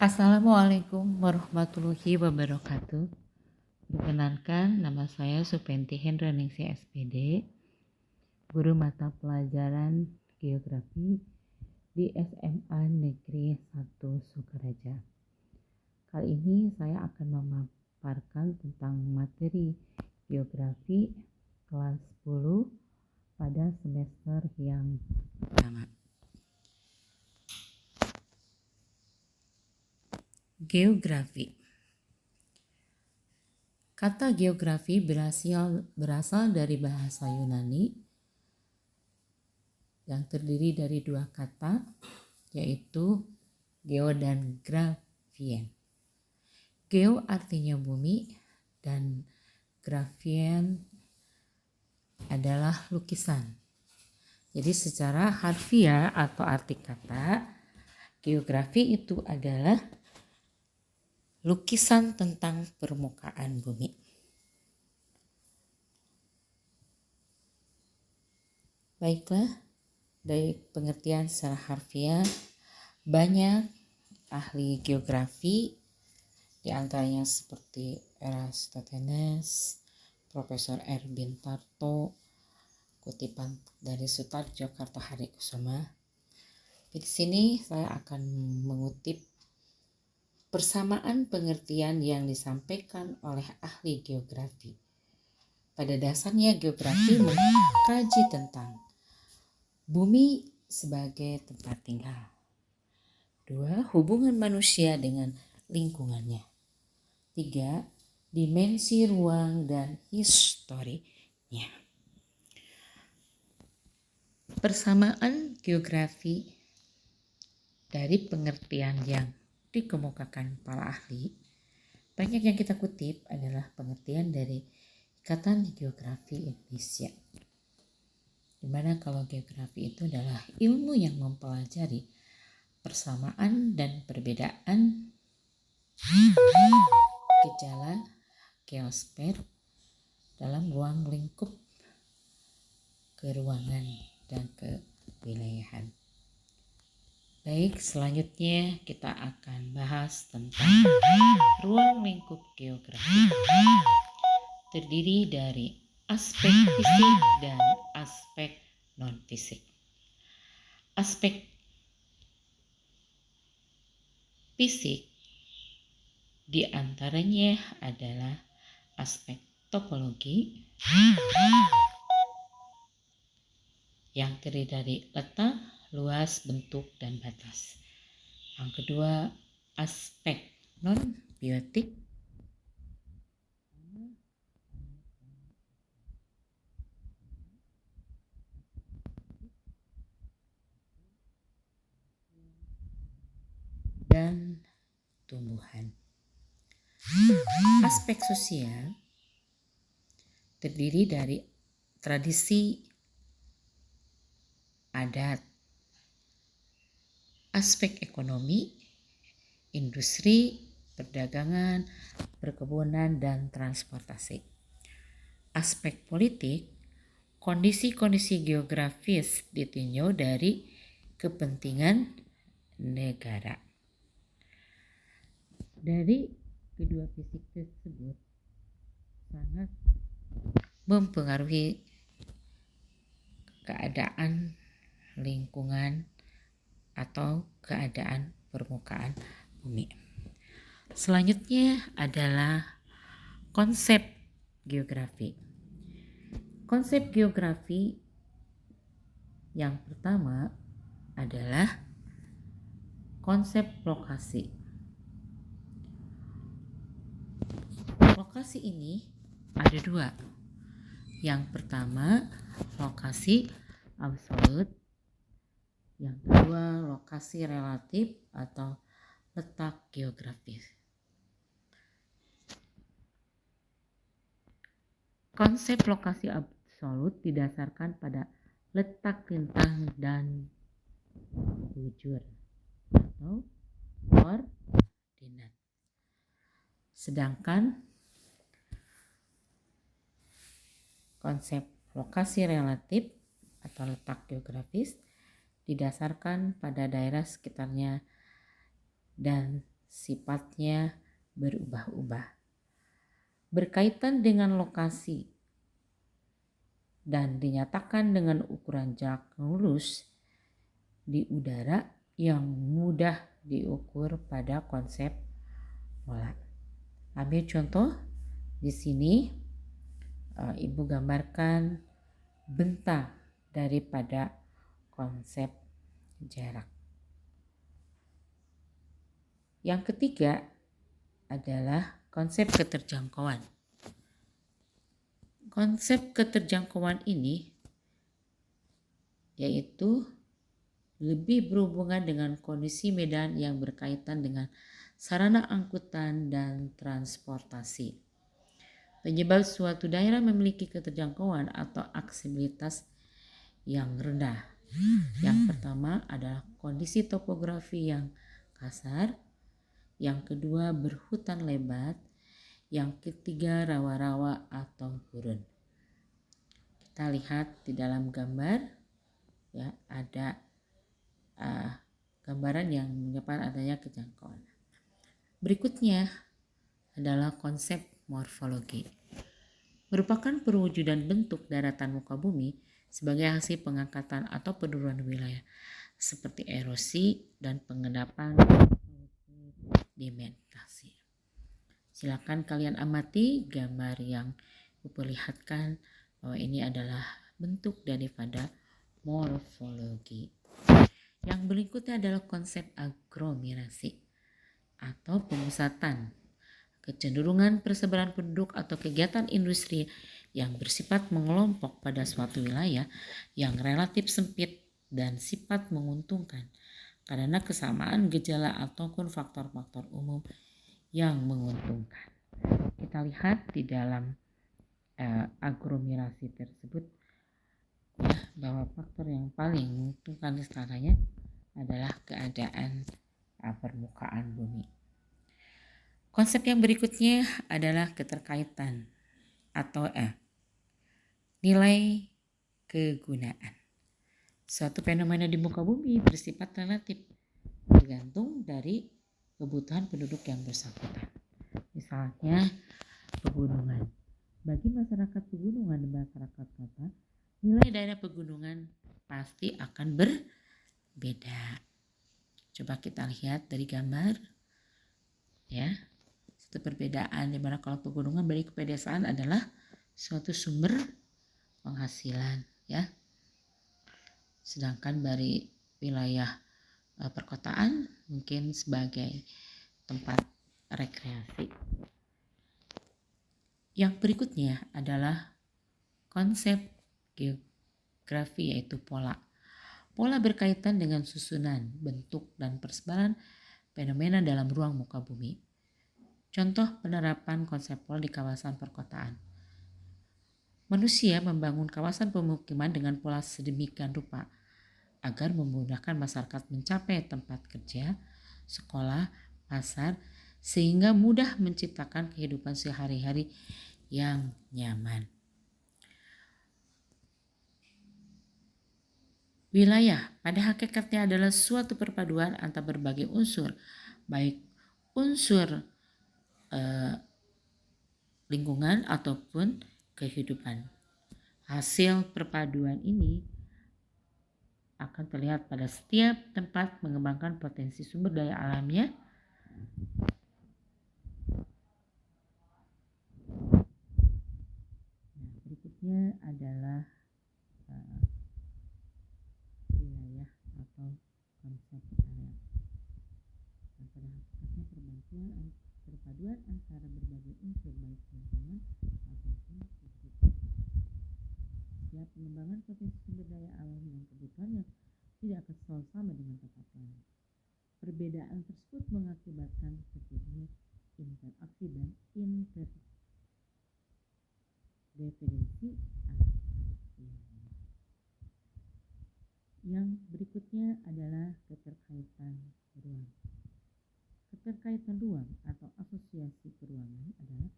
Assalamualaikum warahmatullahi wabarakatuh. Perkenalkan, nama saya Supenti Hendraningsih SPD, guru mata pelajaran Geografi di SMA Negeri 1 Sukaraja. Kali ini saya akan memaparkan tentang materi Geografi kelas 10 pada semester yang pertama. Geografi. Kata geografi berasal dari bahasa Yunani yang terdiri dari dua kata, yaitu geo dan grafien. Geo artinya bumi dan grafien adalah lukisan. Jadi secara harfiah atau arti kata, geografi itu adalah lukisan tentang permukaan bumi. Baiklah, dari pengertian secara harfiah, banyak ahli geografi, di antaranya seperti Eratosthenes, Profesor R. Bintarto, kutipan dari Sutarjo Kartoharikusuma. Di sini saya akan mengutip persamaan pengertian yang disampaikan oleh ahli geografi. Pada dasarnya geografi mengkaji tentang bumi sebagai tempat tinggal. 2. Hubungan manusia dengan lingkungannya. 3. Dimensi ruang dan historinya. Persamaan geografi dari pengertian yang dikemukakan para ahli, banyak yang kita kutip adalah pengertian dari Ikatan Geografi Indonesia. Dimana kalau geografi itu adalah ilmu yang mempelajari persamaan dan perbedaan gejala geosfer dalam ruang lingkup keruangan dan kewilayahan. Baik, selanjutnya kita akan bahas tentang ruang lingkup geografi. Terdiri dari aspek fisik dan aspek non-fisik. Aspek fisik diantaranya adalah aspek topologi yang terdiri dari letak, luas, bentuk, dan batas. Yang kedua, aspek non-biotik dan tumbuhan. Aspek sosial terdiri dari tradisi, adat. Aspek ekonomi, industri, perdagangan, perkebunan, dan transportasi. Aspek politik, kondisi-kondisi geografis ditinjau dari kepentingan negara. Dari kedua fisik tersebut sangat mempengaruhi keadaan lingkungan atau keadaan permukaan bumi. Selanjutnya adalah konsep geografi. Konsep geografi yang pertama adalah konsep lokasi. Lokasi ini ada dua. Yang pertama, lokasi absolut. Yang kedua, lokasi relatif atau letak geografis. Konsep lokasi absolut didasarkan pada letak lintang dan bujur atau koordinat. Sedangkan konsep lokasi relatif atau letak geografis didasarkan pada daerah sekitarnya dan sifatnya berubah-ubah. Berkaitan dengan lokasi dan dinyatakan dengan ukuran jarak lurus di udara yang mudah diukur pada konsep pola. Ambil contoh di sini, Ibu gambarkan bentang daripada konsep jarak. Yang ketiga adalah konsep keterjangkauan. Konsep keterjangkauan ini yaitu lebih berhubungan dengan kondisi medan yang berkaitan dengan sarana angkutan dan transportasi. Penyebab suatu daerah memiliki keterjangkauan atau aksesibilitas yang rendah. Yang pertama adalah kondisi topografi yang kasar, yang kedua berhutan lebat, yang ketiga rawa-rawa atau gurun. Kita lihat di dalam gambar, ya, ada gambaran yang menyebabkan adanya kejangkauan. Berikutnya adalah konsep morfologi. Merupakan perwujudan bentuk daratan muka bumi sebagai hasil pengangkatan atau penurunan wilayah seperti erosi dan pengendapan sedimentasi. Silakan kalian amati gambar yang diperlihatkan bahwa ini adalah bentuk daripada morfologi. Yang berikutnya adalah konsep aglomerasi atau pemusatan, kecenderungan persebaran penduduk atau kegiatan industri yang bersifat mengelompok pada suatu wilayah yang relatif sempit dan sifat menguntungkan karena kesamaan gejala ataupun faktor-faktor umum yang menguntungkan. Kita lihat di dalam aglomerasi tersebut ya, bahwa faktor yang paling menguntungkan sekarangnya adalah keadaan permukaan bumi. Konsep yang berikutnya adalah keterkaitan atau nilai kegunaan. Suatu fenomena di muka bumi bersifat relatif, tergantung dari kebutuhan penduduk yang bersangkutan. Misalnya pegunungan. Bagi masyarakat pegunungan dan masyarakat kota, nilai daerah pegunungan pasti akan berbeda. Coba kita lihat dari gambar, ya. Satu perbedaan di mana kalau pegunungan bagi pedesaan adalah suatu sumber penghasilan, ya. Sedangkan dari wilayah perkotaan mungkin sebagai tempat rekreasi. Yang berikutnya adalah konsep geografi yaitu pola. Pola berkaitan dengan susunan, bentuk, dan persebaran fenomena dalam ruang muka bumi. Contoh penerapan konsep pola di kawasan perkotaan. Manusia membangun kawasan pemukiman dengan pola sedemikian rupa agar memudahkan masyarakat mencapai tempat kerja, sekolah, pasar, sehingga mudah menciptakan kehidupan sehari-hari yang nyaman. Wilayah pada hakikatnya adalah suatu perpaduan antara berbagai unsur, baik unsur lingkungan ataupun kehidupan. Hasil perpaduan ini akan terlihat pada setiap tempat mengembangkan potensi sumber daya alamnya. Berikutnya adalah wilayah atau konsep area. Pada hakikatnya perpaduan antara berbagai unsur baik lingkungan ataupun kehidupan. Setiap pengembangan potensi sumber daya alam dan kebutuhannya tidak akan selalu sama dengan tempat lain. Perbedaan tersebut mengakibatkan terjadinya interaksi dan interdependensi. Yang berikutnya adalah keterkaitan ruang. Keterkaitan ruang atau asosiasi keruangan adalah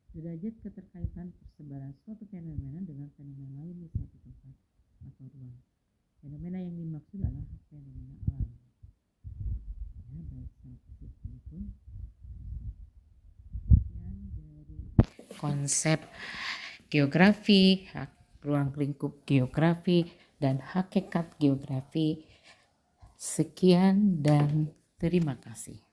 derajat keterkaitan persebaran suatu fenomena dengan fenomena lain di suatu tempat atau ruang. Fenomena yang dimaksud adalah fenomena alam. Ya, konsep geografi, ruang lingkup geografi, dan hakikat geografi. Sekian dan terima kasih.